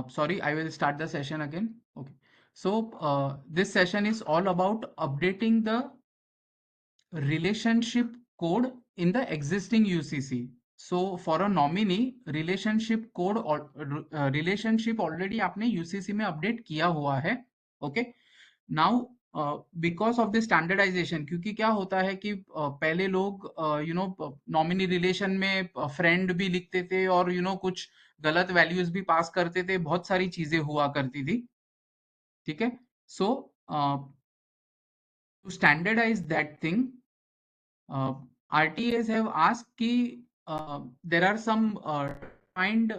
Sorry, I will start the session again. Okay. So, this session is all about updating the relationship code in the existing UCC. So, for a nominee, relationship code or relationship already आपने UCC में update किया हुआ है. Okay. Now because of the standardisation, क्योंकि क्या होता है कि पहले लोग नॉमिनी रिलेशन में फ्रेंड भी लिखते थे और कुछ गलत वैल्यूज भी पास करते थे, बहुत सारी चीजें हुआ करती थी. ठीक है. So to standardise that thing, RTAs have asked कि there are some defined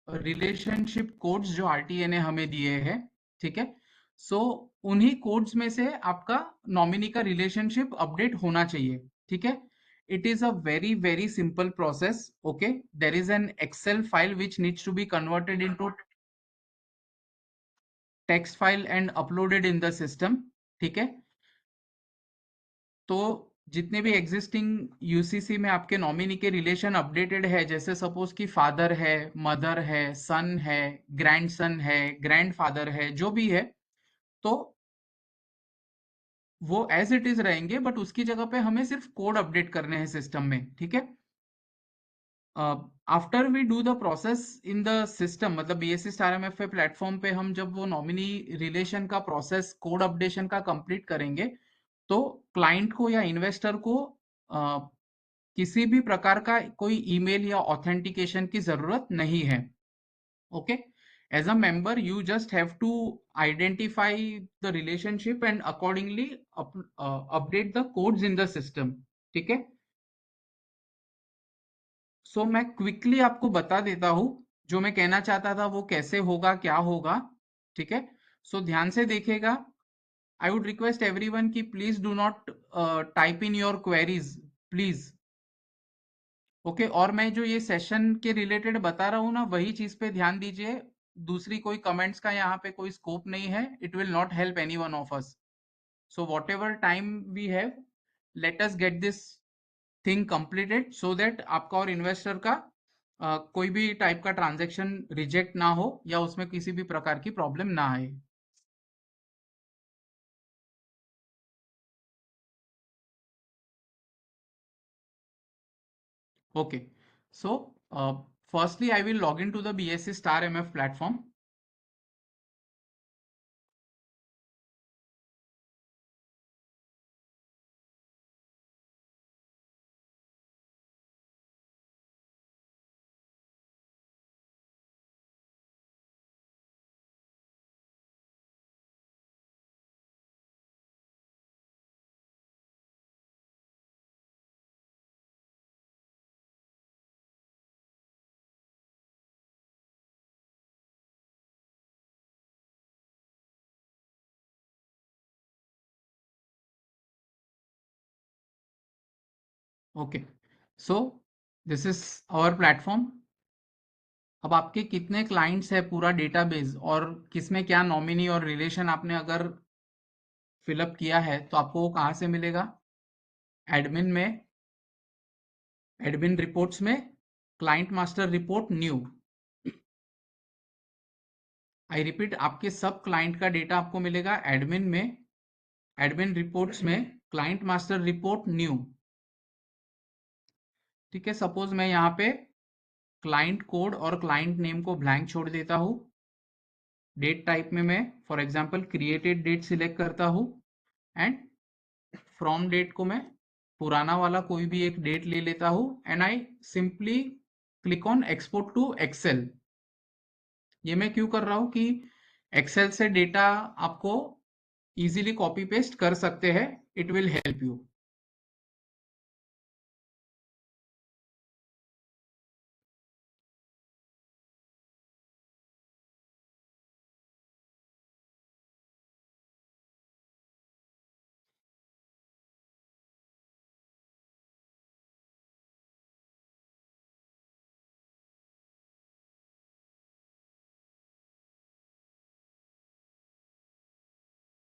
relationship codes जो RTA ने हमें दिए हैं. ठीक है. सो उन्हीं कोड्स में से आपका नॉमिनी का रिलेशनशिप अपडेट होना चाहिए. ठीक है. It is a very very simple process. Okay. There is an Excel file which needs to be converted into text file and uploaded in the system. ठीक है. तो जितने भी एग्जिस्टिंग यूसीसी में आपके नॉमिनी के रिलेशन अपडेटेड है, जैसे सपोज कि फादर है, मदर है, सन है, ग्रैंडसन है, ग्रैंडफादर है, जो भी है, तो वो एज इट इज रहेंगे, बट उसकी जगह पे हमें सिर्फ कोड अपडेट करने हैं सिस्टम में. ठीक है. After we do the process in the system, मतलब बीएससी स्टार एमएफ प्लेटफॉर्म पे हम जब वो नॉमिनी रिलेशन का प्रोसेस कोड अपडेशन का कंप्लीट करेंगे, तो क्लाइंट को या इन्वेस्टर को किसी भी प्रकार का कोई ईमेल या ऑथेंटिकेशन की जरूरत नहीं है. Okay. As a member you just have to identify the relationship and accordingly update the codes in the system. ठीक है. सो मैं क्विकली आपको बता देता हूं जो मैं कहना चाहता था वो कैसे होगा, क्या होगा. ठीक है. सो ध्यान से देखिएगा. आई वुड रिक्वेस्ट एवरीवन कि please do not type in your queries, please. Okay. और मैं जो ये सेशन के रिलेटेड बता रहा हूँ ना, वही चीज पे ध्यान दीजिए. दूसरी कोई कमेंट्स का यहाँ पे कोई स्कोप नहीं है. It will not help any one of us. So whatever time we have, let us get this thing completed so that आपका और इन्वेस्टर का कोई भी टाइप का ट्रांजेक्शन रिजेक्ट ना हो या उसमें किसी भी प्रकार की प्रॉब्लम ना आए. Okay. So firstly I will log into the BSC Star MF platform. Okay. So this is our platform. अब आपके कितने क्लाइंट्स है, पूरा डेटाबेस, और किसमें क्या नॉमिनी और रिलेशन आपने अगर फिलअप किया है, तो आपको वो कहाँ से मिलेगा? एडमिन में, एडमिन रिपोर्ट्स में, client master report new. I repeat, आपके सब क्लाइंट का डेटा आपको मिलेगा एडमिन में, एडमिन रिपोर्ट्स में, क्लाइंट मास्टर रिपोर्ट न्यू. ठीक है. सपोज मैं यहाँ पे क्लाइंट कोड और क्लाइंट नेम को ब्लैंक छोड़ देता हूँ. डेट टाइप में मैं for example created date select करता हूँ, एंड फ्रॉम डेट को मैं पुराना वाला कोई भी एक डेट ले लेता हूँ, and I simply click on export to Excel. ये मैं क्यों कर रहा हूँ कि एक्सेल से डेटा आपको इजीली कॉपी पेस्ट कर सकते हैं. It will help you.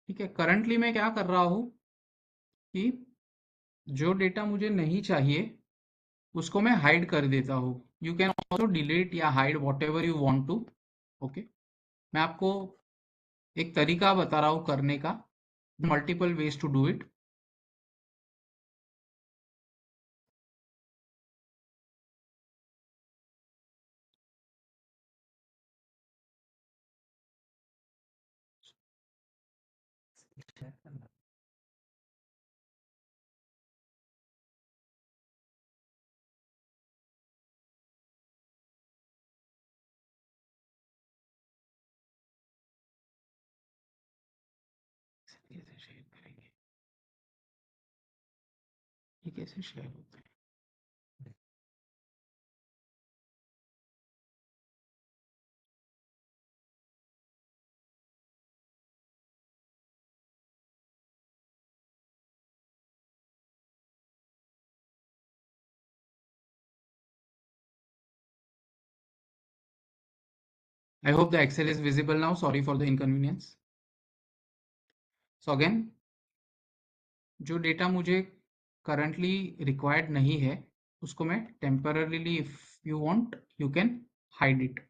ठीक है. करंटली मैं क्या कर रहा हूँ कि जो डेटा मुझे नहीं चाहिए उसको मैं हाइड कर देता हूँ. यू कैन ऑल्सो डिलीट या hide whatever you want to. Okay. मैं आपको एक तरीका बता रहा हूँ करने का, multiple ways to do it. कैसे शेयर करेंगे, ये कैसे शेयर होता है? I hope the Excel is visible now. Sorry for the inconvenience. So again, जो डेटा मुझे करंटली रिक्वायर्ड नहीं है उसको मैं temporarily, if you want you can hide it.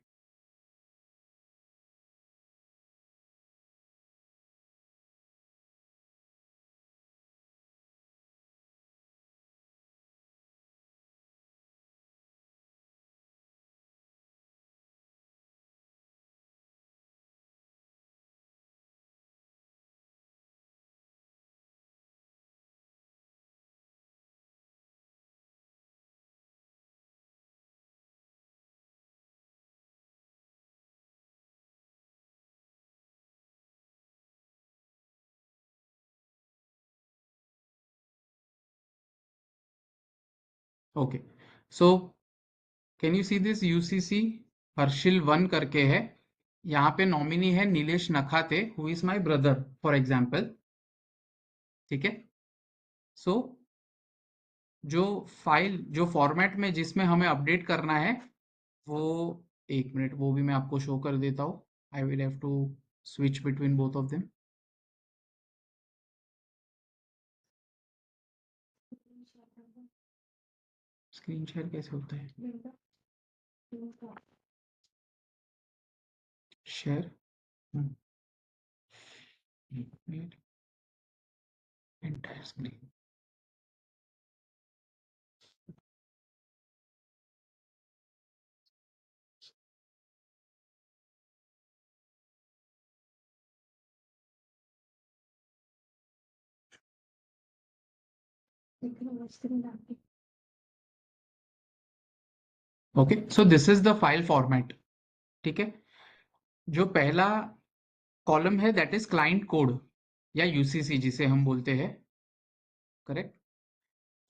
Okay, so can you see this UCC Harshil 1 करके है, यहाँ पे नॉमिनी है Nilesh Nakhate who is my brother for example. ठीक है, सो जो फाइल, जो फॉर्मेट में जिसमें हमें अपडेट करना है वो, एक मिनट, वो भी मैं आपको शो कर देता हूँ। I will have to switch between both of them. Screen share कैसे होता है? Share, entire screen. Okay, so this is the file format. ठीक है, जो पहला कॉलम है दैट इज क्लाइंट कोड या यूसीसी जिसे हम बोलते हैं, करेक्ट।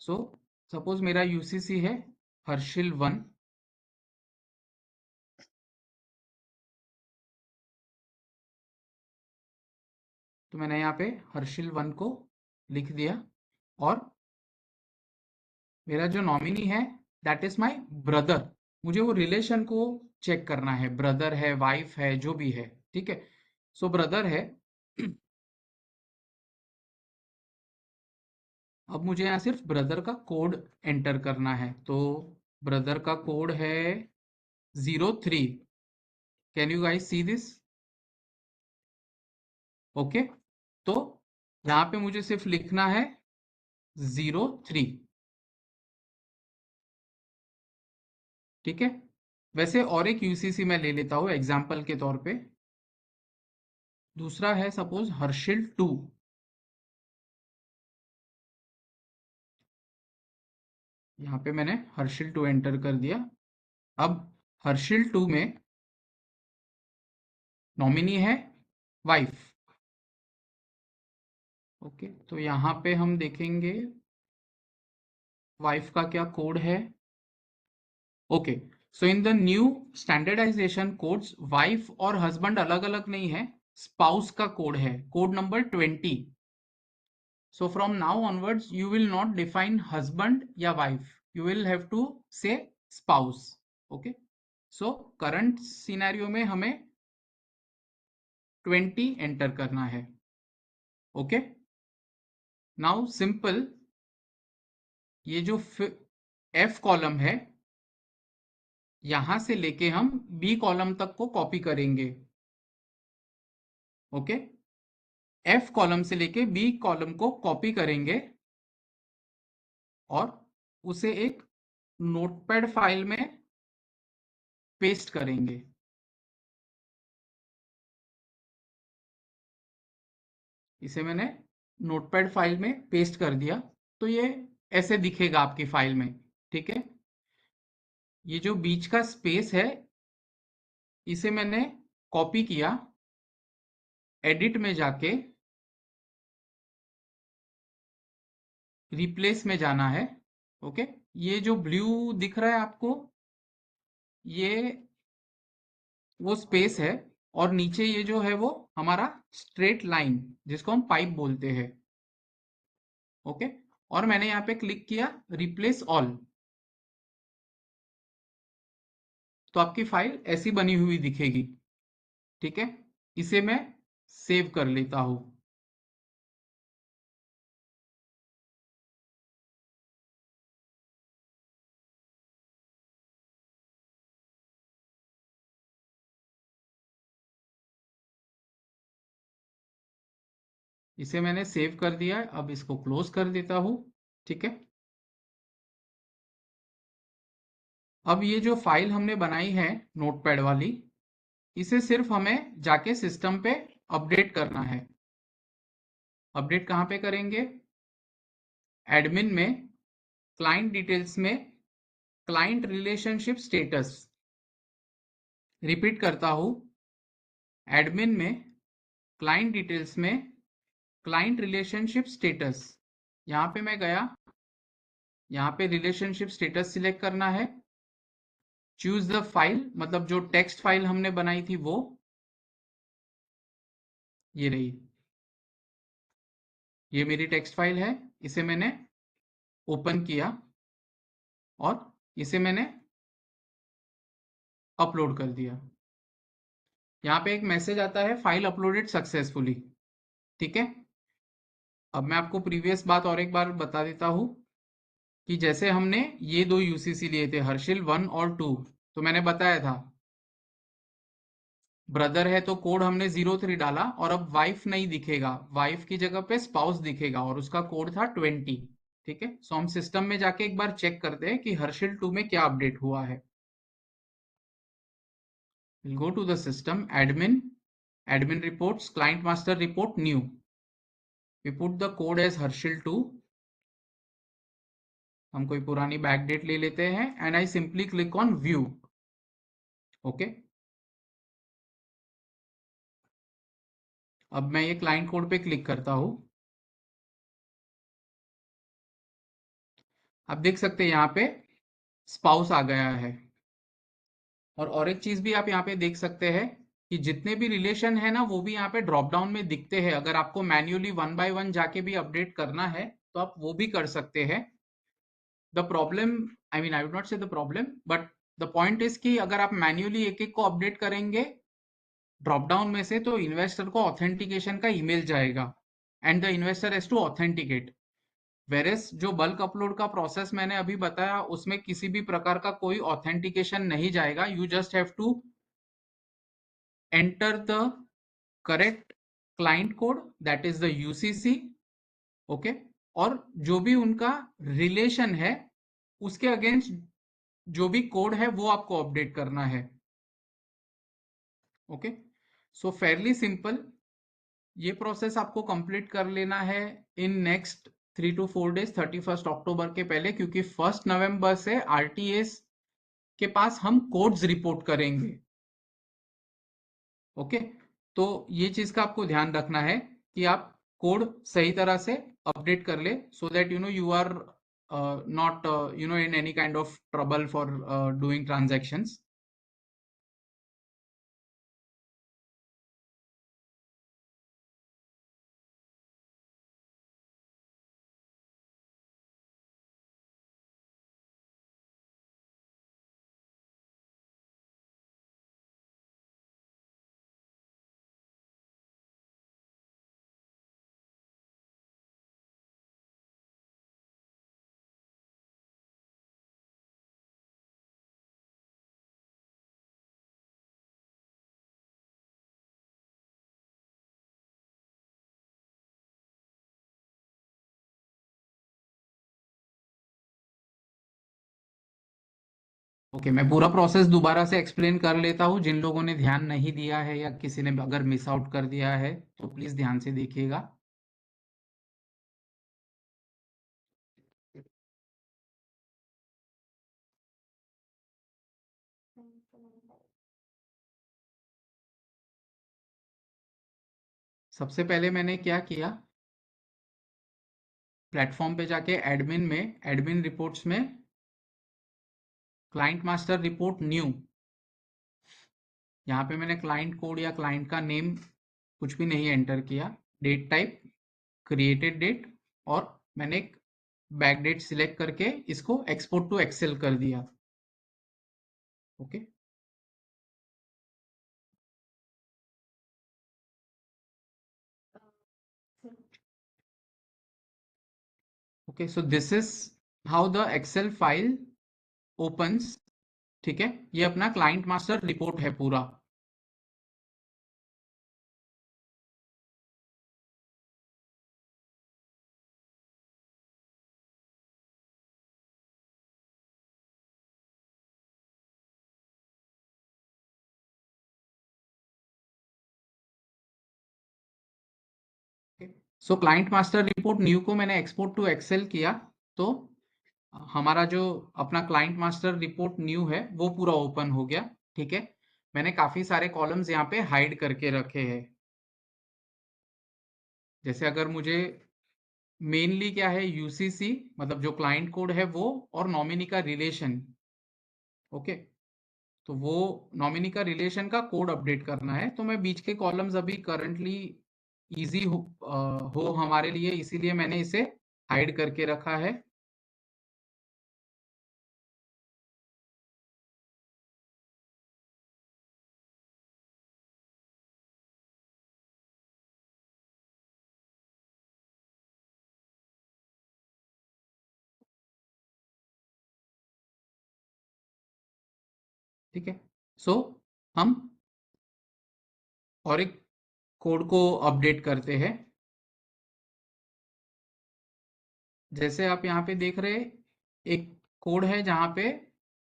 सो सपोज मेरा यूसीसी है हर्षिल 1, तो मैंने यहाँ पे हर्षिल 1 को लिख दिया, और मेरा जो नॉमिनी है दैट इज माय ब्रदर। मुझे वो रिलेशन को चेक करना है, ब्रदर है, वाइफ है, जो भी है। ठीक है, सो ब्रदर है। अब मुझे यहाँ सिर्फ ब्रदर का कोड एंटर करना है, तो ब्रदर का कोड है 03। Can you guys see this? Okay, तो यहाँ पे मुझे सिर्फ लिखना है 03। ठीक है, वैसे और एक यूसीसी मैं ले लेता हूँ एग्जाम्पल के तौर पे। दूसरा है सपोज हर्षिल 2। यहाँ पे मैंने हर्षिल 2 एंटर कर दिया। अब हर्षिल 2 में नॉमिनी है वाइफ। ओके, तो यहाँ पे हम देखेंगे वाइफ का क्या कोड है। Okay, so in the new standardisation codes wife और हस्बैंड अलग अलग नहीं है, स्पाउस का कोड है, code number 20। So from now onwards you will not define husband या wife, you will have to say spouse. Okay, so current scenario में हमें 20 एंटर करना है। ओके, नाउ सिंपल, ये जो एफ कॉलम है यहां से लेके हम बी कॉलम तक को कॉपी करेंगे। ओके, एफ कॉलम से लेके बी कॉलम को कॉपी करेंगे और उसे एक नोटपैड फाइल में पेस्ट करेंगे। इसे मैंने नोटपैड फाइल में पेस्ट कर दिया, तो ये ऐसे दिखेगा आपकी फाइल में। ठीक है, ये जो बीच का स्पेस है इसे मैंने कॉपी किया, एडिट में जाके रिप्लेस में जाना है। ओके, ये जो ब्लू दिख रहा है आपको, ये वो स्पेस है, और नीचे ये जो है वो हमारा स्ट्रेट लाइन जिसको हम पाइप बोलते हैं। ओके, और मैंने यहाँ पे क्लिक किया रिप्लेस ऑल, तो आपकी फाइल ऐसी बनी हुई दिखेगी। ठीक है, इसे मैं सेव कर लेता हूं। इसे मैंने सेव कर दिया है, अब इसको क्लोज कर देता हूं। ठीक है, अब ये जो फाइल हमने बनाई है नोटपैड वाली, इसे सिर्फ हमें जाके सिस्टम पे अपडेट करना है। अपडेट कहाँ पे करेंगे? एडमिन में, क्लाइंट डिटेल्स में, क्लाइंट रिलेशनशिप स्टेटस। रिपीट करता हूं, एडमिन में, क्लाइंट डिटेल्स में, क्लाइंट रिलेशनशिप स्टेटस। यहां पे मैं गया, यहाँ पे रिलेशनशिप स्टेटस सिलेक्ट करना है। चूज द फाइल, मतलब जो टेक्स्ट फाइल हमने बनाई थी वो ये रही। ये मेरी टेक्स्ट फाइल है, इसे मैंने ओपन किया और इसे मैंने अपलोड कर दिया। यहाँ पे एक मैसेज आता है, फाइल अपलोडेड सक्सेसफुली। ठीक है, अब मैं आपको प्रीवियस बात और एक बार बता देता हूँ कि जैसे हमने ये दो यूसीसी लिए थे, हर्षिल 1 और 2, तो मैंने बताया था ब्रदर है तो कोड हमने 03 डाला, और अब वाइफ नहीं दिखेगा, वाइफ की जगह पे स्पाउस दिखेगा, और उसका कोड था 20। ठीक है, सो हम सिस्टम में जाके एक बार चेक करते हैं कि हर्षिल 2 में क्या अपडेट हुआ है। We'll go to the system, admin reports, client master report, new. We put the code as Harshil 2. हम कोई पुरानी बैक डेट ले लेते हैं, and I simply click on view. Okay, अब मैं ये क्लाइंट कोड पे क्लिक करता हूं। आप देख सकते हैं यहाँ पे स्पाउस आ गया है। और एक चीज भी आप यहाँ पे देख सकते हैं कि जितने भी रिलेशन है ना, वो भी यहाँ पे ड्रॉप डाउन में दिखते हैं। अगर आपको मैन्युअली 1 by 1 जाके भी अपडेट करना है तो आप वो भी कर सकते हैं। The problem, I mean I would not say the problem, but the point is कि अगर आप मैन्युअली एक एक को अपडेट करेंगे ड्रॉप डाउन में से, तो इन्वेस्टर को ऑथेंटिकेशन का ईमेल जाएगा, and the investor has to authenticate. Whereas जो बल्क अपलोड का प्रोसेस मैंने अभी बताया, उसमें किसी भी प्रकार का कोई ऑथेंटिकेशन नहीं जाएगा। You just have to enter the correct client code, that is the UCC. Okay, और जो भी उनका रिलेशन है उसके अगेंस्ट जो भी कोड है वो आपको अपडेट करना है। ओके, सो फेयरली सिंपल, ये प्रोसेस आपको कंप्लीट कर लेना है इन नेक्स्ट 3 to 4 डेज, 31 अक्टूबर के पहले, क्योंकि 1 नवंबर से आरटीएस के पास हम कोड्स रिपोर्ट करेंगे। ओके, तो ये चीज का आपको ध्यान रखना है कि आप कोड सही तरह से अपडेट कर ले, so that you are not in any kind of trouble for doing transactions. Okay, मैं पूरा प्रोसेस दोबारा से एक्सप्लेन कर लेता हूँ। जिन लोगों ने ध्यान नहीं दिया है या किसी ने अगर मिस आउट कर दिया है तो प्लीज ध्यान से देखिएगा। सबसे पहले मैंने क्या किया, प्लेटफॉर्म पे जाके एडमिन में, एडमिन रिपोर्ट्स में क्लाइंट मास्टर रिपोर्ट न्यू, यहाँ पे मैंने क्लाइंट कोड या क्लाइंट का नेम कुछ भी नहीं एंटर किया, डेट टाइप क्रिएटेड डेट, और मैंने एक बैक डेट सिलेक्ट करके इसको एक्सपोर्ट टू एक्सेल कर दिया। Okay, okay, so this is how the Excel file opens. ठीक है, ये अपना क्लाइंट मास्टर रिपोर्ट है पूरा। So client master report new को मैंने एक्सपोर्ट टू एक्सेल किया, तो हमारा जो अपना क्लाइंट मास्टर रिपोर्ट न्यू है वो पूरा ओपन हो गया। ठीक है, मैंने काफी सारे कॉलम्स यहाँ पे हाइड करके रखे हैं। जैसे अगर मुझे मेनली क्या है, यूसीसी मतलब जो क्लाइंट कोड है वो, और नॉमिनी का रिलेशन। ओके, तो वो नॉमिनी का रिलेशन का कोड अपडेट करना है, तो मैं बीच के कॉलम्स अभी करंटली इजी हो हमारे लिए, इसीलिए मैंने इसे हाइड करके रखा है। ठीक है, सो हम और एक कोड को अपडेट करते हैं। जैसे आप यहाँ पे देख रहे हैं, एक कोड है जहाँ पे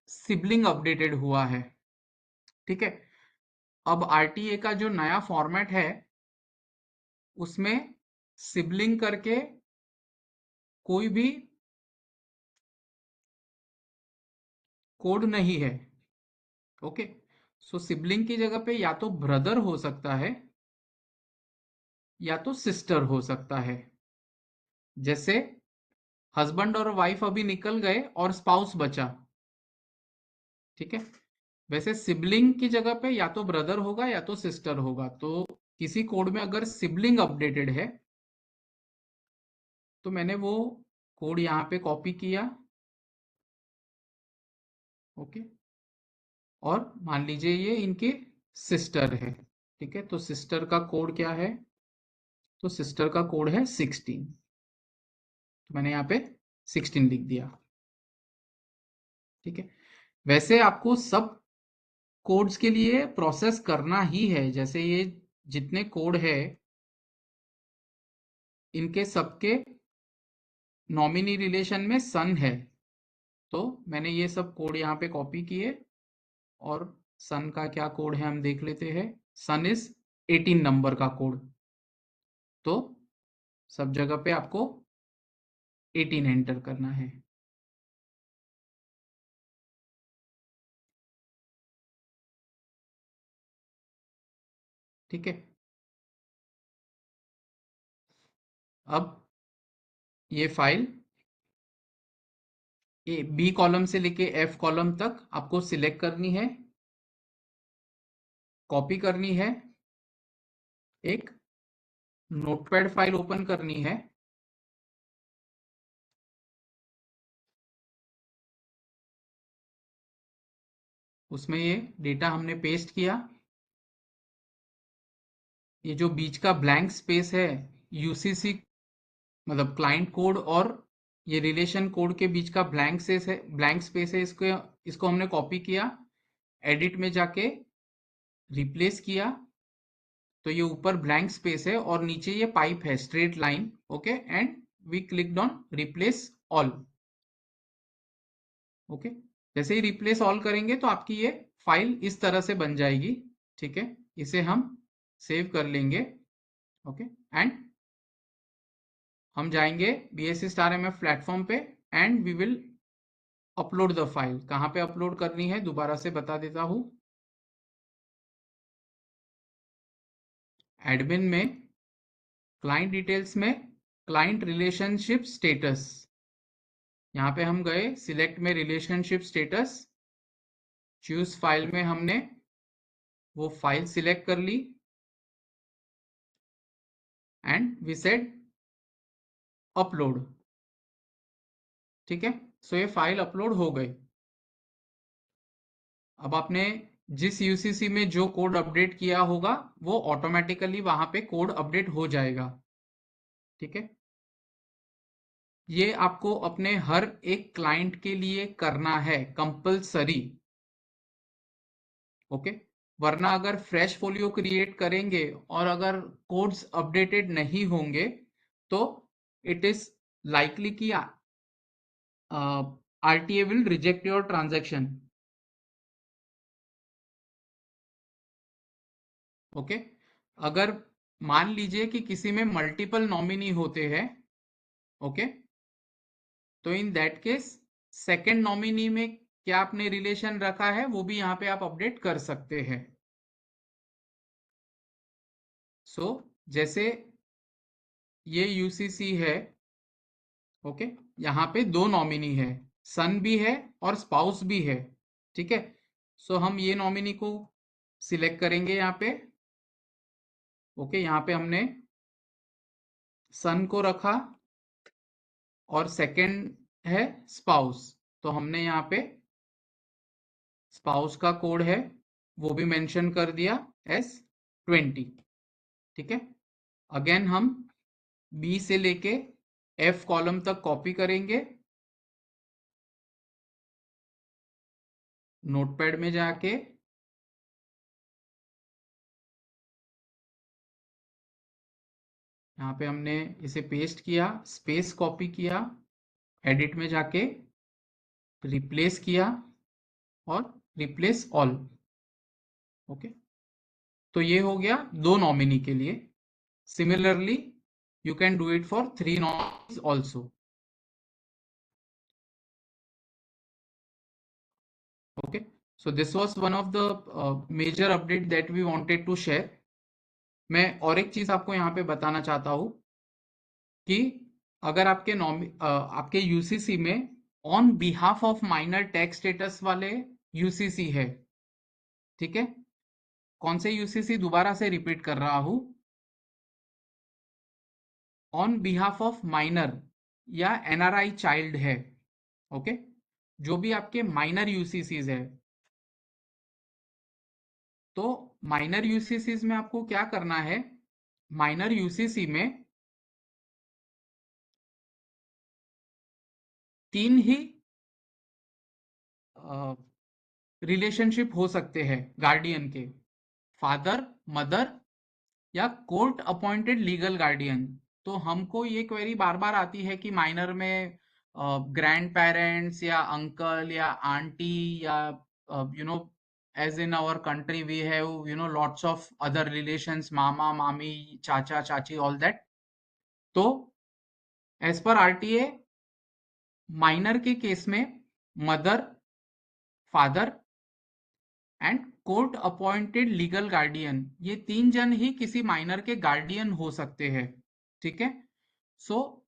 सिबलिंग अपडेटेड हुआ है। ठीक है, अब आरटीए का जो नया फॉर्मेट है उसमें सिबलिंग करके कोई भी कोड नहीं है। ओके, सो सिबलिंग की जगह पे या तो ब्रदर हो सकता है या तो सिस्टर हो सकता है। जैसे हस्बैंड और वाइफ अभी निकल गए और स्पाउस बचा। ठीक है, वैसे सिबलिंग की जगह पे या तो ब्रदर होगा या तो सिस्टर होगा। तो किसी कोड में अगर सिबलिंग अपडेटेड है तो मैंने वो कोड यहाँ पे कॉपी किया। ओके, और मान लीजिए ये इनके सिस्टर है। ठीक है, तो सिस्टर का कोड क्या है, तो सिस्टर का कोड है 16। तो मैंने यहाँ पे 16 लिख दिया। ठीक है, वैसे आपको सब कोड्स के लिए प्रोसेस करना ही है। जैसे ये जितने कोड है इनके सबके नॉमिनी रिलेशन में सन है, तो मैंने ये सब कोड यहाँ पे कॉपी किए। और सन का क्या कोड है हम देख लेते हैं। सन इज 18 नंबर का कोड, तो सब जगह पे आपको 18 एंटर करना है। ठीक है, अब ये फाइल ए बी कॉलम से लेके एफ कॉलम तक आपको सिलेक्ट करनी है, कॉपी करनी है, एक नोटपैड फाइल ओपन करनी है। उसमें ये डेटा हमने पेस्ट किया। ये जो बीच का ब्लैंक स्पेस है, यूसीसी मतलब क्लाइंट कोड और ये रिलेशन कोड के बीच का ब्लैंक स्पेस है, इसको इसको हमने कॉपी किया, एडिट में जाके रिप्लेस किया। तो ये ऊपर ब्लैंक स्पेस है और नीचे ये पाइप है, straight line. Okay, and we clicked on replace all. Okay, जैसे ही रिप्लेस ऑल करेंगे तो आपकी ये फाइल इस तरह से बन जाएगी। ठीक है, इसे हम सेव कर लेंगे। ओके, एंड हम जाएंगे BSc स्टार MF प्लेटफॉर्म पे and we will upload the file. कहाँ पे अपलोड करनी है दोबारा से बता देता हूँ। एडमिन में, क्लाइंट डिटेल्स में, क्लाइंट रिलेशनशिप स्टेटस, यहाँ पे हम गए सिलेक्ट में रिलेशनशिप स्टेटस, चूज फाइल में हमने वो फाइल सिलेक्ट कर ली एंड वी सेड अपलोड। ठीक है, सो ये फाइल अपलोड हो गई। अब आपने जिस यूसीसी में जो कोड अपडेट किया होगा वो ऑटोमेटिकली वहां पे कोड अपडेट हो जाएगा। ठीक है, ये आपको अपने हर एक क्लाइंट के लिए करना है कंपलसरी। ओके, वरना अगर फ्रेश फोलियो क्रिएट करेंगे और अगर कोड्स अपडेटेड नहीं होंगे तो इट इज लाइकली कि RTA will reject your transaction. Okay, अगर मान लीजिए कि किसी में मल्टीपल नॉमिनी होते हैं, ओके, तो in that case second nominee में क्या आपने रिलेशन रखा है वो भी यहाँ पे आप अपडेट कर सकते हैं। सो जैसे ये यूसीसी है, ओके, यहाँ पे दो नॉमिनी है, सन भी है और स्पाउस भी है। ठीक है, सो हम ये नॉमिनी को सिलेक्ट करेंगे यहाँ पे। ओके, यहाँ पे हमने सन को रखा और सेकंड है स्पाउस, तो हमने यहाँ पे स्पाउस का कोड है वो भी मेंशन कर दिया एस 20। ठीक है, अगेन हम बी से लेके एफ कॉलम तक कॉपी करेंगे, नोटपैड में जाके यहाँ पे हमने इसे पेस्ट किया, स्पेस कॉपी किया, एडिट में जाके रिप्लेस किया और रिप्लेस ऑल। ओके, तो ये हो गया दो नॉमिनी के लिए। Similarly you can do it for 3 nominees also. Okay, so this was one of the major update that we wanted to share. मैं और एक चीज आपको यहाँ पे बताना चाहता हूँ कि अगर आपके यूसीसी में on behalf of minor tax status वाले यूसीसी है, ठीक है, कौन से यूसीसी दोबारा से रिपीट कर रहा हूँ, ऑन बिहाफ ऑफ माइनर या एनआरआई चाइल्ड है। ओके, जो भी आपके माइनर यूसीसीज है, तो माइनर यूसीसीज में आपको क्या करना है, माइनर यूसीसी में तीन ही रिलेशनशिप हो सकते हैं गार्डियन के, फादर, मदर या कोर्ट अपॉइंटेड लीगल गार्डियन। तो हमको ये क्वेरी बार बार आती है कि माइनर में ग्रैंड पेरेंट्स या अंकल या आंटी या you know as in our country we have lots of other relations, मामा मामी चाचा चाची ऑल दैट। तो एज पर आरटीए माइनर के केस में mother, father and court appointed legal guardian, ये तीन जन ही किसी माइनर के गार्डियन हो सकते हैं। ठीक है, सो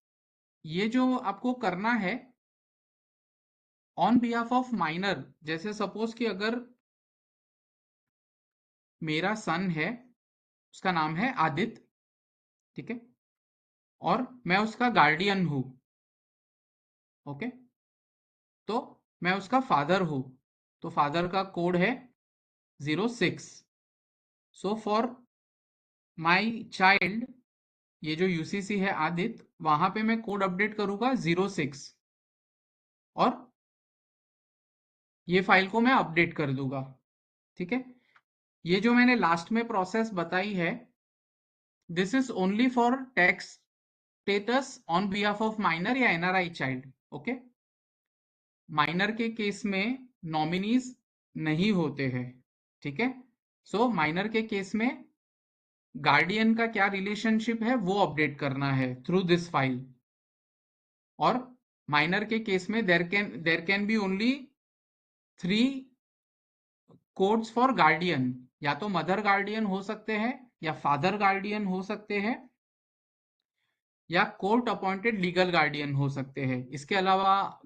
ये जो आपको करना है ऑन बिहाफ ऑफ माइनर, जैसे सपोज कि अगर मेरा सन है, उसका नाम है आदित्य, ठीक है, और मैं उसका गार्डियन हूं, ओके, तो मैं उसका फादर हूं, तो फादर का कोड है 06। सो फॉर माई चाइल्ड, ये जो यूसीसी है आदित्य, वहां पे मैं कोड अपडेट करूंगा 06 और ये फाइल को मैं अपडेट कर दूंगा। ठीक है, ये जो मैंने लास्ट में प्रोसेस बताई है, this is only for tax status on behalf of minor या एनआरआई चाइल्ड। ओके, माइनर के केस में नॉमिनीज नहीं होते हैं, ठीक है। सो माइनर के केस में गार्डियन का क्या रिलेशनशिप है वो अपडेट करना है थ्रू दिस फाइल। और माइनर के केस में there can be only 3 codes for guardian, या तो मदर गार्डियन हो सकते हैं, या फादर गार्डियन हो सकते हैं, या कोर्ट अपॉइंटेड लीगल गार्डियन हो सकते हैं। इसके अलावा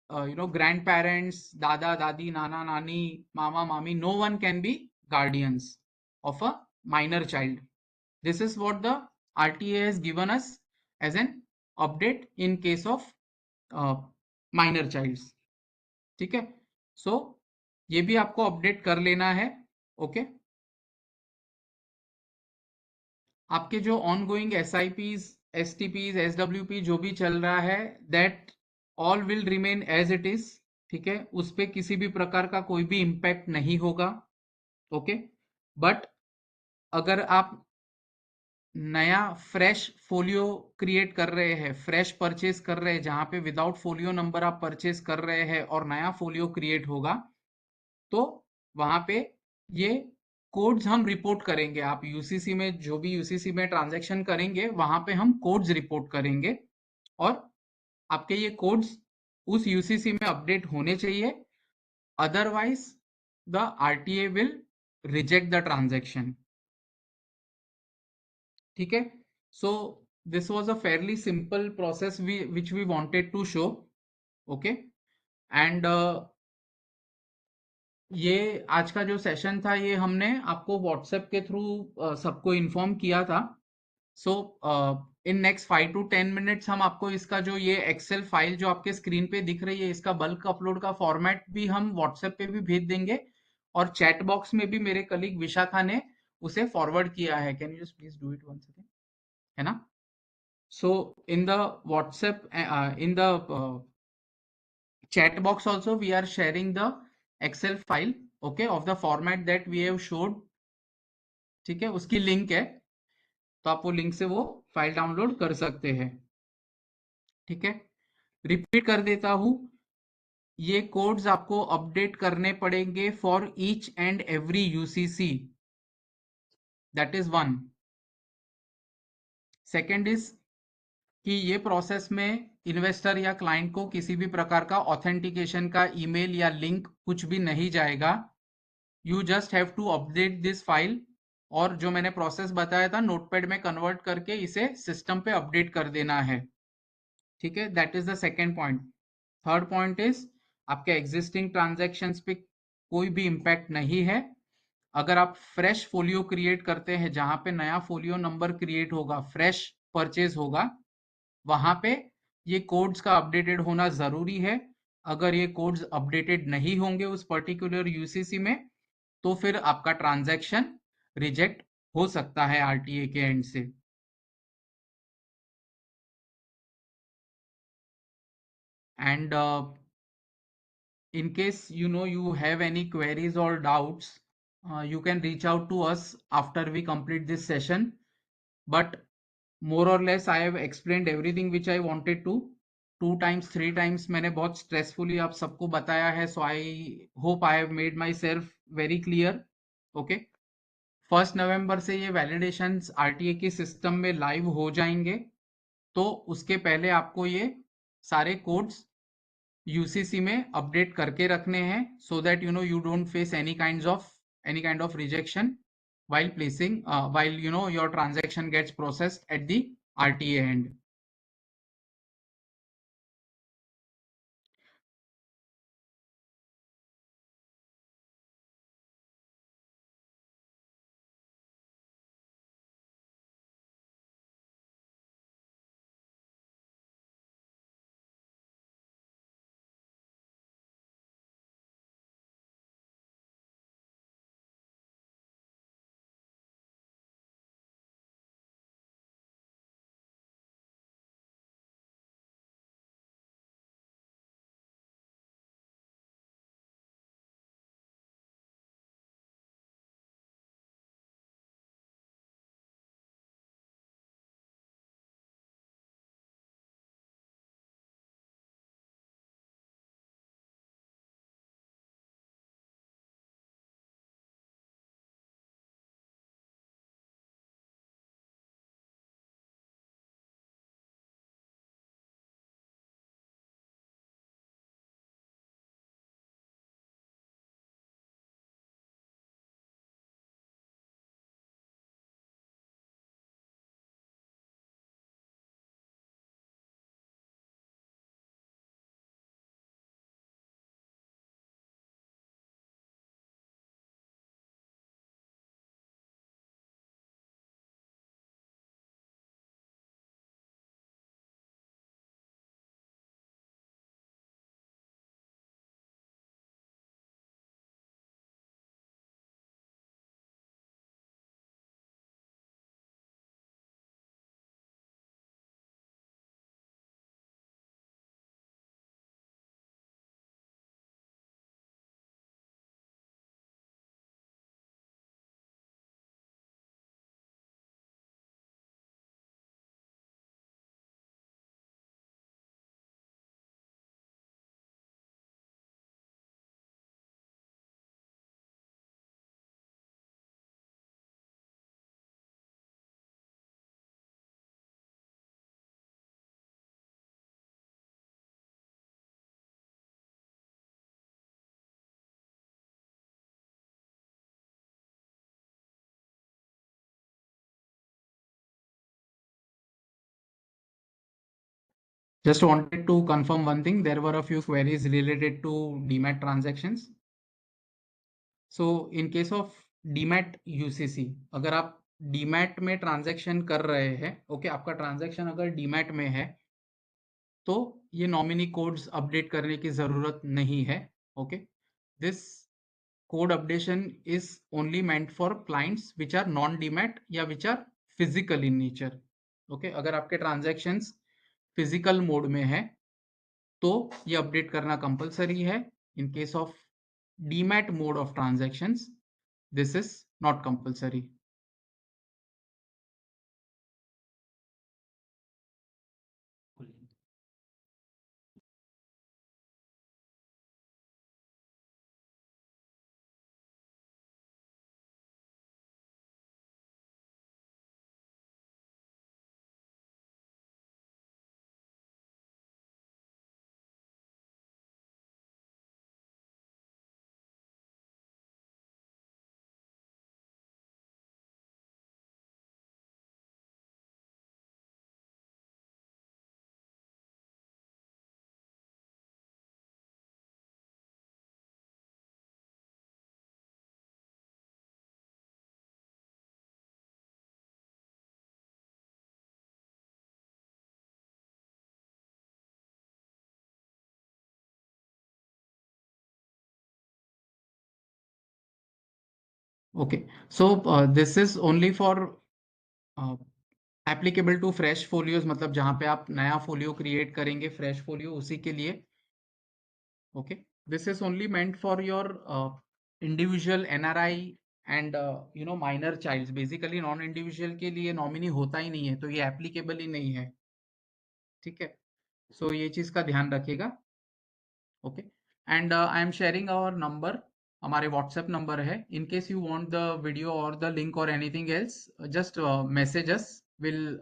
ग्रैंड पेरेंट्स, दादा दादी, नाना नानी, मामा मामी, no one can be guardians of a minor child. This is what the RTA has given us as an update in case of minor childs. ठीक है, सो ये भी आपको अपडेट कर लेना है। ओके, आपके जो ongoing SIPs, STPs, SWP जो भी चल रहा है, that all will remain as it is. ठीक है, उस पर किसी भी प्रकार का कोई भी इम्पैक्ट नहीं होगा। ओके, बट अगर आप नया फ्रेश फोलियो क्रिएट कर रहे हैं, फ्रेश परचेज कर रहे हैं, जहां पे विदाउट फोलियो नंबर आप परचेज कर रहे हैं और नया फोलियो क्रिएट होगा, तो वहां पे ये कोड्स हम रिपोर्ट करेंगे। आप यूसीसी में जो भी यूसीसी में ट्रांजैक्शन करेंगे, वहां पे हम कोड्स रिपोर्ट करेंगे, और आपके ये कोड्स उस यूसीसी में अपडेट होने चाहिए, otherwise the RTA will reject the transaction. ठीक है, so this was a fairly simple process which we wanted to show. Okay, and ये आज का जो सेशन था, ये हमने आपको व्हाट्सएप के थ्रू सबको इन्फॉर्म किया था। सो इन नेक्स्ट 5 to 10 मिनट्स हम आपको इसका जो ये एक्सेल फाइल जो आपके स्क्रीन पे दिख रही है, इसका बल्क अपलोड का फॉर्मेट भी हम व्हाट्सएप पे भी भेज देंगे, और चैट बॉक्स में भी मेरे कलीग विशाखा ने उसे फॉरवर्ड किया है। Can you just please do it one second, है ना? So in the WhatsApp, in the chat box also, we are sharing the Excel file, okay, of the format that we have showed. ठीक है, उसकी link है, तो आप वो link से वो फाइल डाउनलोड कर सकते हैं। ठीक है, रिपीट कर देता हूँ, ये कोड्स आपको अपडेट करने पड़ेंगे for each and every UCC, that is one. Second is कि ये प्रोसेस में इन्वेस्टर या क्लाइंट को किसी भी प्रकार का ऑथेंटिकेशन का ईमेल या लिंक कुछ भी नहीं जाएगा। You just have to update this file, और जो मैंने प्रोसेस बताया था नोटपैड में कन्वर्ट करके इसे सिस्टम पे अपडेट कर देना है। ठीक है, that is the second point. Third point is आपके एग्जिस्टिंग ट्रांजेक्शन्स पे कोई भी इम्पैक्ट नहीं है। अगर आप फ्रेश फोलियो क्रिएट करते हैं, जहां पे नया फोलियो नंबर क्रिएट होगा, फ्रेश परचेज होगा, वहां पे ये कोड्स का अपडेटेड होना जरूरी है। अगर ये कोड्स अपडेटेड नहीं होंगे उस पर्टिकुलर यूसीसी में, तो फिर आपका ट्रांजैक्शन रिजेक्ट हो सकता है आरटीए के एंड से। And in case you have any queries or doubts, you can reach out to us after we complete this session, but more or less I have explained everything which I wanted to। 2 times 3 times मैंने बहुत stressfully आप सबको बताया है, so I hope I have made myself very clear। okay, 1 नवंबर से ये validations RTA के system में लाइव हो जाएंगे, तो उसके पहले आपको ये सारे कोड्स यूसीसी में अपडेट करके रखने हैं, सो that you don't face any kind of rejection while placing while your transaction gets processed at the RTA end। Just wanted to confirm one thing. There were a few queries related to DMAT transactions. So in case of DMAT UCC, अगर आप DMAT में transaction कर रहे हैं, okay, आपका transaction अगर DMAT में है, तो ये नॉमिनी कोड्स अपडेट करने की जरूरत नहीं है, okay. This code updation is only meant for clients which are non demat या which are physical in nature, okay. अगर आपके ट्रांजैक्शंस फिजिकल मोड में है तो ये अपडेट करना कंपलसरी है. In case of demat mode of transactions this is not compulsory. Okay, so this is only for applicable to fresh folios, मतलब जहां पे आप नया फोलियो क्रिएट करेंगे, फ्रेश फोलियो, उसी के लिए. Okay, this is only meant for your individual NRI and minor childs. Basically non individual के लिए नॉमिनी होता ही नहीं है, तो ये एप्लीकेबल ही नहीं है. ठीक है, सो ये चीज का ध्यान रखिएगा. Okay, and I am sharing our number, हमारे व्हाट्सएप नंबर है. In case you want the video और द लिंक और anything else, just message us, will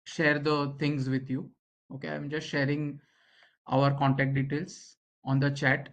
share the things with you. Okay, I'm just sharing our contact details on the chat.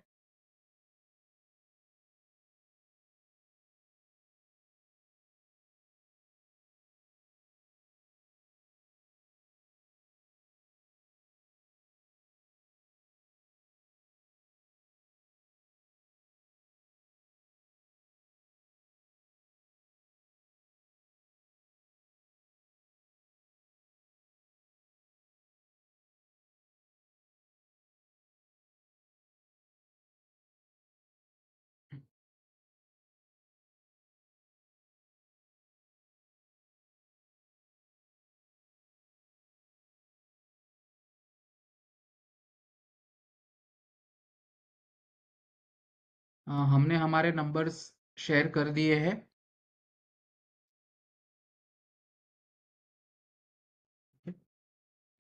हमने हमारे numbers share कर दिए हैं.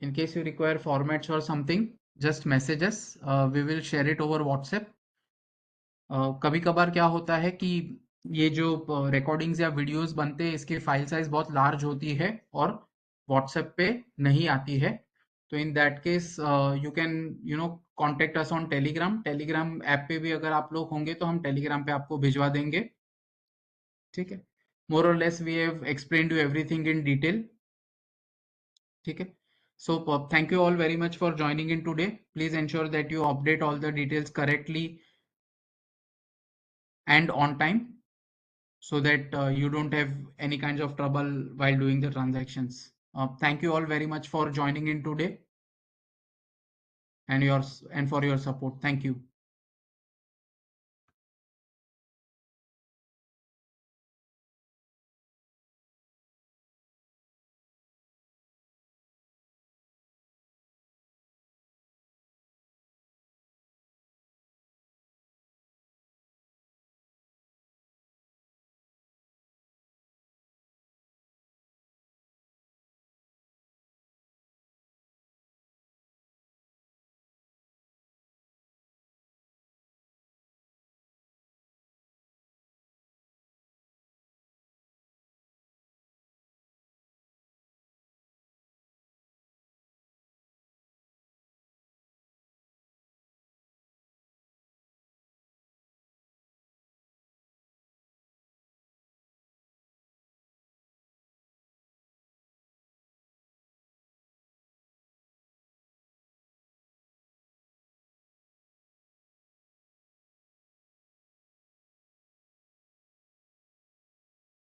In case you require formats or something, just message us. We will share it over WhatsApp. कभी कभार क्या होता है कि ये जो रिकॉर्डिंग्स या वीडियोस बनते हैं, इसकी फाइल साइज बहुत लार्ज होती है और व्हाट्सएप पे नहीं आती है. तो in that case you can contact us on Telegram. Telegram app पे भी अगर आप लोग होंगे तो हम टेलीग्राम पे आपको भिजवा देंगे. ठीक है, मोर और less we have explained you everything in detail. ठीक है, so thank you all very much for joining in today. Please ensure that you update all the details correctly and on time, so that you don't have any kinds of trouble while doing the transactions. Thank you all very much for joining in today and for your support. Thank you.